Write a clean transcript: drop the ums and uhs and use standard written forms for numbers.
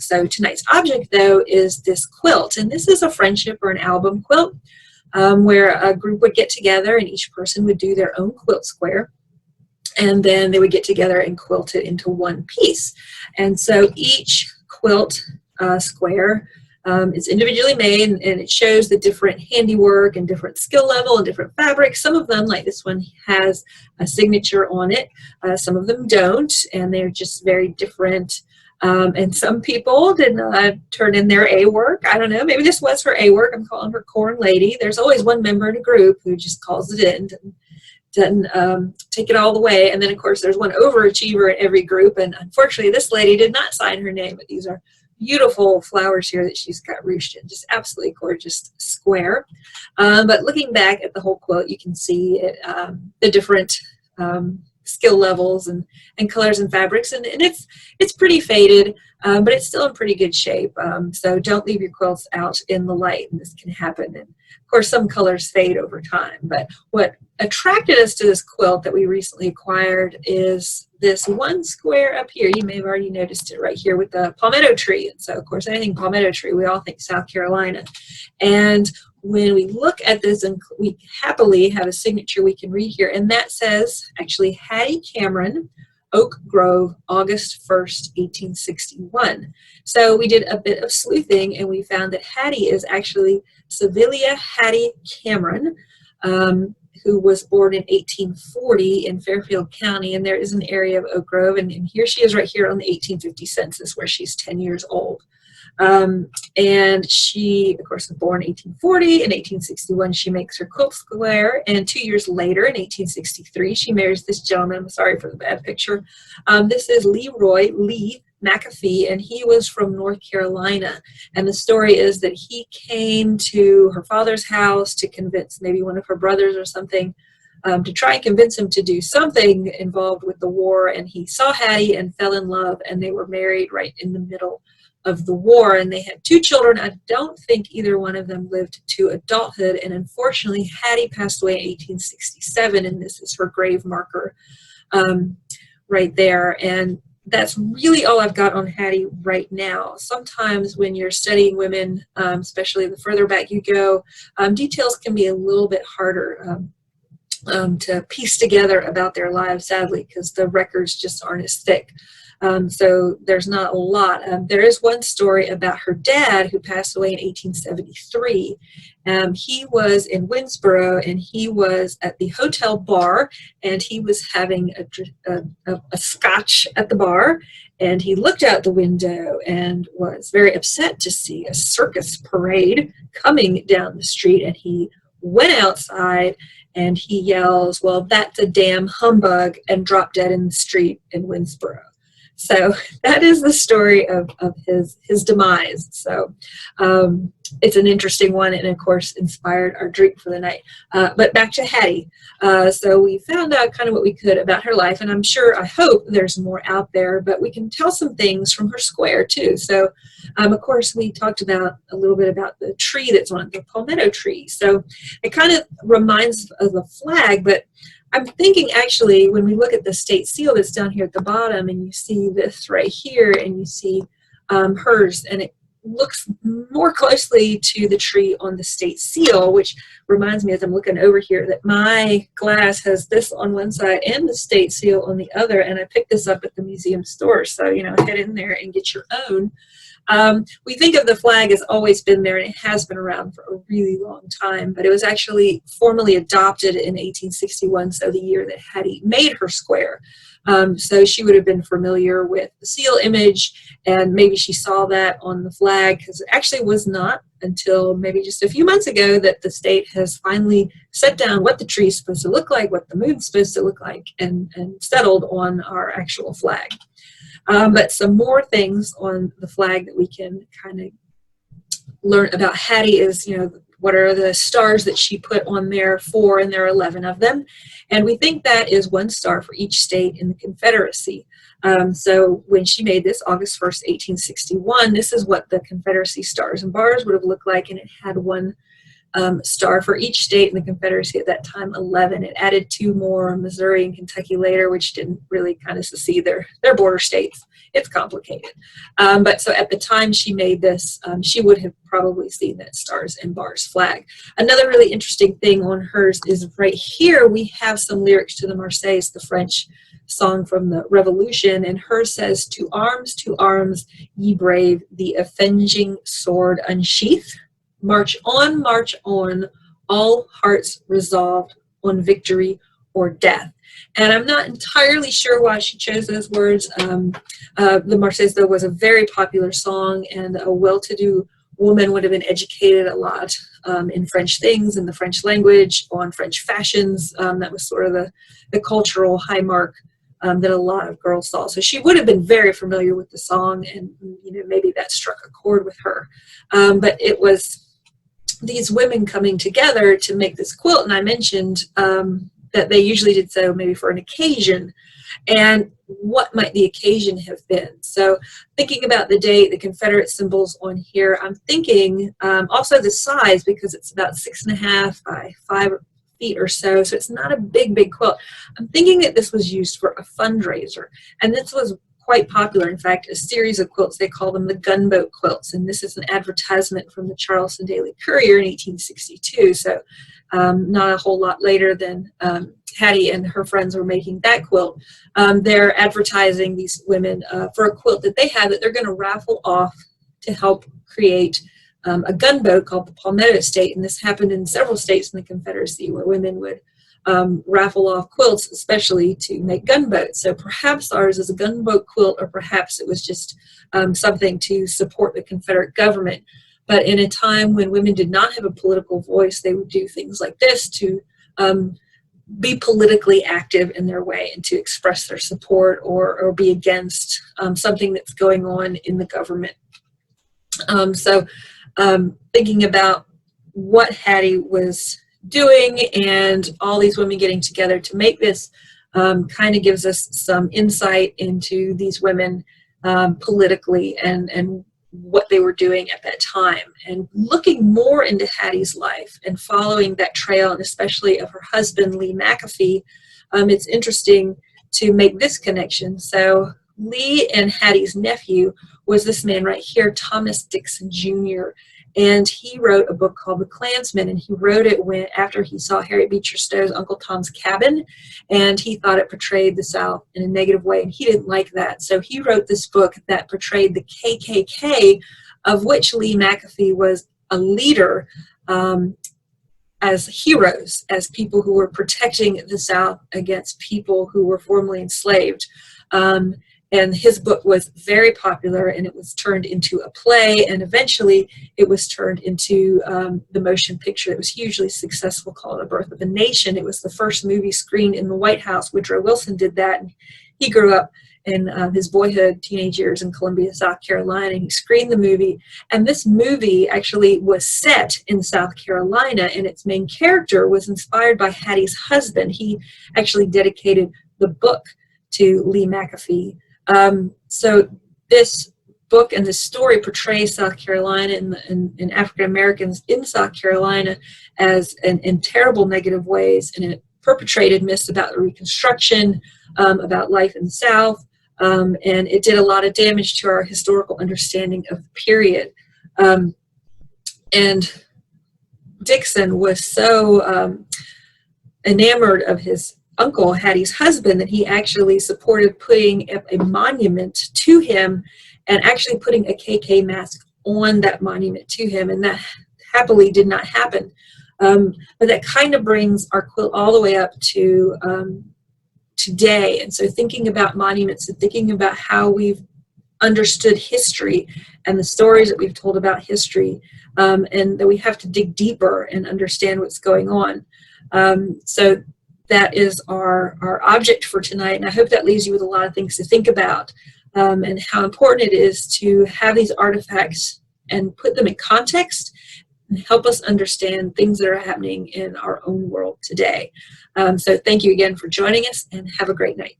So tonight's object, though, is this quilt. And this is a friendship or an album quilt where a group would get together and each person would do their own quilt square. And then they would get together and quilt it into one piece. And so each quilt square is individually made, and it shows the different handiwork and different skill level and different fabrics. Some of them, like this one, has a signature on it. Some of them don't, and they're just very different. And some people did not turn in their A work. I don't know, maybe this was her A work. I'm calling her Corn Lady. There's always one member in a group who just calls it in, doesn't take it all the way. And then, of course, there's one overachiever in every group. And unfortunately, this lady did not sign her name, but these are beautiful flowers here that she's got ruched in. Just absolutely gorgeous square. But looking back at the whole quilt, you can see it, the different skill levels and colors and fabrics. And it's pretty faded, but it's still in pretty good shape. So don't leave your quilts out in the light, and this can happen. And of course, some colors fade over time. But what attracted us to this quilt that we recently acquired is this one square up here. You may have already noticed it right here with the palmetto tree. And so, of course, anything palmetto tree, we all think South Carolina. And when we look at this, and we happily have a signature we can read here, and that says, actually, Hattie Cameron, Oak Grove, August 1st, 1861. So we did a bit of sleuthing, and we found that Hattie is actually Sevilla Hattie Cameron, who was born in 1840 in Fairfield County, and there is an area of Oak Grove, and here she is right here on the 1850 census where she's 10 years old. And she, of course, was born in 1840. In 1861, she makes her quilt square, and 2 years later, in 1863, she marries this gentleman. I'm sorry for the bad picture. This is Leroy Lee McAfee, and he was from North Carolina. And the story is that he came to her father's house to convince maybe one of her brothers or something, to try and convince him to do something involved with the war. And he saw Hattie and fell in love, and they were married right in the middle of the war, and they had 2 children. I don't think either one of them lived to adulthood, and unfortunately Hattie passed away in 1867, and this is her grave marker right there. And that's really all I've got on Hattie right now. Sometimes when you're studying women, especially the further back you go, details can be a little bit harder to piece together about their lives, sadly, because the records just aren't as thick. So there's not a lot. There is one story about her dad who passed away in 1873. He was in Winsboro, and he was at the hotel bar, and he was having a scotch at the bar, and he looked out the window and was very upset to see a circus parade coming down the street, and he went outside and he yells, "Well, that's a damn humbug," and dropped dead in the street in Winsboro. So that is the story of his demise. So it's an interesting one, and of course inspired our drink for the night. But back to Hattie. So we found out kind of what we could about her life, and I'm sure, I hope there's more out there, but we can tell some things from her square too. So of course we talked about a little bit about the tree that's on it, the palmetto tree. So it kind of reminds of the flag, but I'm thinking actually when we look at the state seal that's down here at the bottom, and you see this right here, and you see hers, and it looks more closely to the tree on the state seal, which reminds me, as I'm looking over here, that my glass has this on one side and the state seal on the other, and I picked this up at the museum store. So, you know, head in there and get your own. We think of the flag as always been there, and it has been around for a really long time, but it was actually formally adopted in 1861, so the year that Hattie made her square. So she would have been familiar with the seal image, and maybe she saw that on the flag, because it actually was not until maybe just a few months ago that the state has finally set down what the tree is supposed to look like, what the moon's supposed to look like, and settled on our actual flag. But some more things on the flag that we can kind of learn about Hattie is, you know, what are the stars that she put on there for, and there are 11 of them. And we think that is 1 star for each state in the Confederacy. So when she made this, August 1st, 1861, this is what the Confederacy stars and bars would have looked like, and it had 1 star for each state in the Confederacy at that time, 11. It added 2 more, Missouri and Kentucky later, which didn't really kind of secede their border states. It's complicated. But so at the time she made this, she would have probably seen that Stars and Bars flag. Another really interesting thing on hers is right here we have some lyrics to the Marseillaise, the French song from the Revolution, and hers says, to arms, ye brave, the avenging sword unsheath. March on, all hearts resolved on victory or death. And I'm not entirely sure why she chose those words. The Marseillaise, though, was a very popular song, and a well-to-do woman would have been educated a lot in French things, in the French language, on French fashions. That was sort of the cultural high mark that a lot of girls saw. So she would have been very familiar with the song, and maybe that struck a chord with her. But it was these women coming together to make this quilt, and I mentioned that they usually did so maybe for an occasion. And what might the occasion have been? So thinking about the date, the Confederate symbols on here, I'm thinking also the size, because it's about 6.5 by 5 feet or so, so it's not a big quilt. I'm thinking that this was used for a fundraiser, and this was quite popular. In fact, a series of quilts, they call them the gunboat quilts, and this is an advertisement from the Charleston Daily Courier in 1862, so not a whole lot later than Hattie and her friends were making that quilt. They're advertising these women for a quilt that they have that they're going to raffle off to help create a gunboat called the Palmetto State, and this happened in several states in the Confederacy where women would raffle off quilts, especially to make gunboats. So perhaps ours is a gunboat quilt, or perhaps it was just something to support the Confederate government. But in a time when women did not have a political voice, they would do things like this to be politically active in their way and to express their support or be against something that's going on in the government. Thinking about what Hattie was doing and all these women getting together to make this kind of gives us some insight into these women politically and what they were doing at that time. And looking more into Hattie's life and following that trail, and especially of her husband, Lee McAfee, it's interesting to make this connection. So Lee and Hattie's nephew was this man right here, Thomas Dixon Jr., and he wrote a book called The Klansman, and he wrote it after he saw Harriet Beecher Stowe's Uncle Tom's Cabin, and he thought it portrayed the South in a negative way, and he didn't like that. So he wrote this book that portrayed the KKK, of which Lee McAfee was a leader, as heroes, as people who were protecting the South against people who were formerly enslaved. And his book was very popular, and it was turned into a play, and eventually it was turned into the motion picture that was hugely successful called A Birth of a Nation. It was the first movie screened in the White House. Woodrow Wilson did that, and he grew up in his boyhood, teenage years in Columbia, South Carolina, and he screened the movie. And this movie actually was set in South Carolina, and its main character was inspired by Hattie's husband. He actually dedicated the book to Lee McAfee. So this book and this story portrays South Carolina and African Americans in South Carolina as in terrible negative ways, and it perpetrated myths about the Reconstruction, about life in the South, and it did a lot of damage to our historical understanding of the period. And Dixon was so enamored of his uncle, Hattie's husband, that he actually supported putting a monument to him and actually putting a KK mask on that monument to him, and that happily did not happen. But that kind of brings our quilt all the way up to today. And so thinking about monuments and thinking about how we've understood history and the stories that we've told about history, and that we have to dig deeper and understand what's going on. So that is our object for tonight, and I hope that leaves you with a lot of things to think about, and how important it is to have these artifacts and put them in context and help us understand things that are happening in our own world today. So thank you again for joining us, and have a great night.